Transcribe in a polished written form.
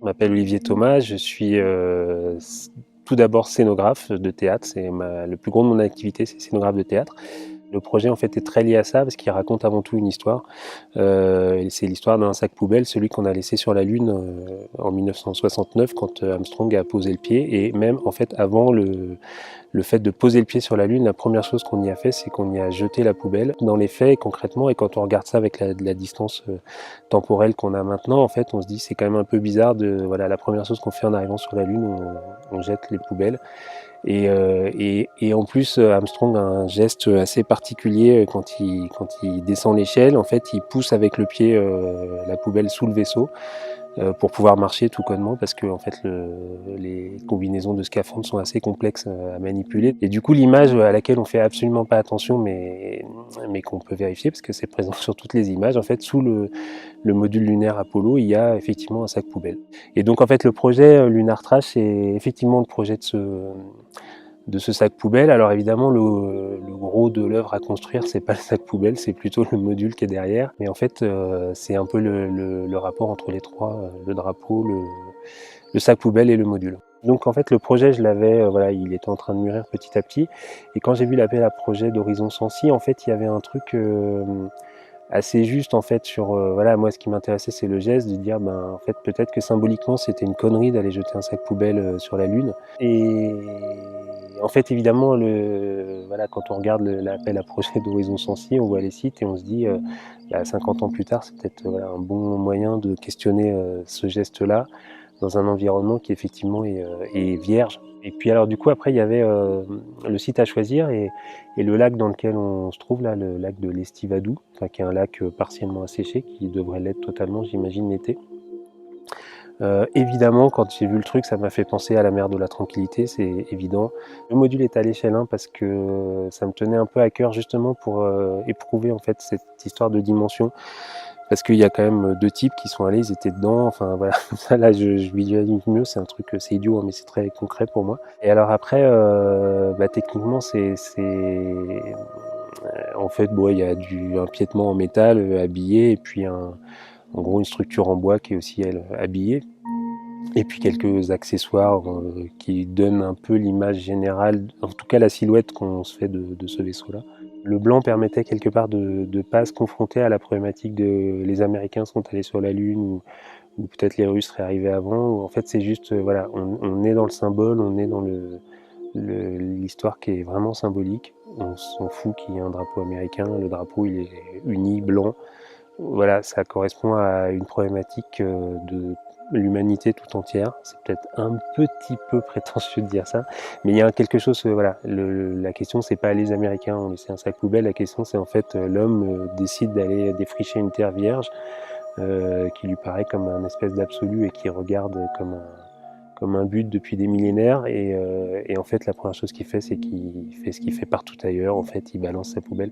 m'appelle Olivier Thomas, je suis tout d'abord scénographe de théâtre, c'est le plus gros de mon activité, c'est scénographe de théâtre. Le projet en fait est très lié à ça parce qu'il raconte avant tout une histoire. C'est l'histoire d'un sac poubelle, celui qu'on a laissé sur la Lune en 1969 quand Armstrong a posé le pied. Et même en fait avant le fait de poser le pied sur la Lune, la première chose qu'on y a fait, c'est qu'on y a jeté la poubelle. Dans les faits, concrètement, et quand on regarde ça avec la distance temporelle qu'on a maintenant, en fait, on se dit c'est quand même un peu bizarre de, voilà, la première chose qu'on fait en arrivant sur la Lune, on jette les poubelles. Et en plus, Armstrong a un geste assez particulier quand il descend l'échelle. En fait, il pousse avec le pied la poubelle sous le vaisseau pour pouvoir marcher tout connement parce que en fait, les combinaisons de scaphandres sont assez complexes à manipuler. Et du coup, l'image à laquelle on fait absolument pas attention, mais qu'on peut vérifier parce que c'est présent sur toutes les images, en fait, sous le module lunaire Apollo, il y a effectivement un sac poubelle. Et donc, en fait, le projet Lunar Trash, c'est effectivement le projet de ce sac poubelle. Alors évidemment, le gros de l'œuvre à construire, c'est pas le sac poubelle, c'est plutôt le module qui est derrière. Mais en fait, c'est un peu le rapport entre les trois, le drapeau, le sac poubelle et le module. Donc en fait, le projet, je l'avais, voilà, il était en train de mûrir petit à petit. Et quand j'ai vu l'appel à projet d'Horizon Sensi, en fait, il y avait un truc assez juste en fait sur voilà, moi ce qui m'intéressait c'est le geste de dire ben en fait peut-être que symboliquement c'était une connerie d'aller jeter un sac poubelle sur la Lune. Et en fait évidemment voilà, quand on regarde l'appel à projet d'Horizon Sensi, on voit les sites et on se dit 50 ans plus tard c'est peut-être voilà, un bon moyen de questionner ce geste là dans un environnement qui effectivement est vierge. Et puis alors du coup après il y avait le site à choisir et le lac dans lequel on se trouve là, le lac de l'Estivadou, enfin, qui est un lac partiellement asséché, qui devrait l'être totalement j'imagine l'été. Évidemment quand j'ai vu le truc ça m'a fait penser à la mer de la Tranquillité, c'est évident. Le module est à l'échelle 1 parce que ça me tenait un peu à cœur justement pour éprouver en fait cette histoire de dimension. Parce qu'il y a quand même deux types qui sont allés, ils étaient dedans, enfin voilà, ça là je visualise mieux, c'est un truc, c'est idiot, hein, mais c'est très concret pour moi. Et alors après, techniquement, en fait, bon, il y a un piétement en métal habillé, et puis en gros une structure en bois qui est aussi, elle, habillée. Et puis quelques accessoires qui donnent un peu l'image générale, en tout cas la silhouette qu'on se fait de ce vaisseau-là. Le blanc permettait quelque part de ne pas se confronter à la problématique de les Américains sont allés sur la Lune ou peut-être les Russes seraient arrivés avant. En fait, c'est juste, voilà, on est dans le symbole, on est dans l'histoire qui est vraiment symbolique. On s'en fout qu'il y ait un drapeau américain, le drapeau il est uni, blanc. Voilà, ça correspond à une problématique de l'humanité tout entière. C'est peut-être un petit peu prétentieux de dire ça, mais il y a quelque chose, voilà, la question c'est pas les Américains ont laissé un sac poubelle, la question c'est en fait l'homme décide d'aller défricher une terre vierge qui lui paraît comme un espèce d'absolu et qui regarde comme un but depuis des millénaires et en fait la première chose qu'il fait c'est qu'il fait ce qu'il fait partout ailleurs, en fait il balance sa poubelle.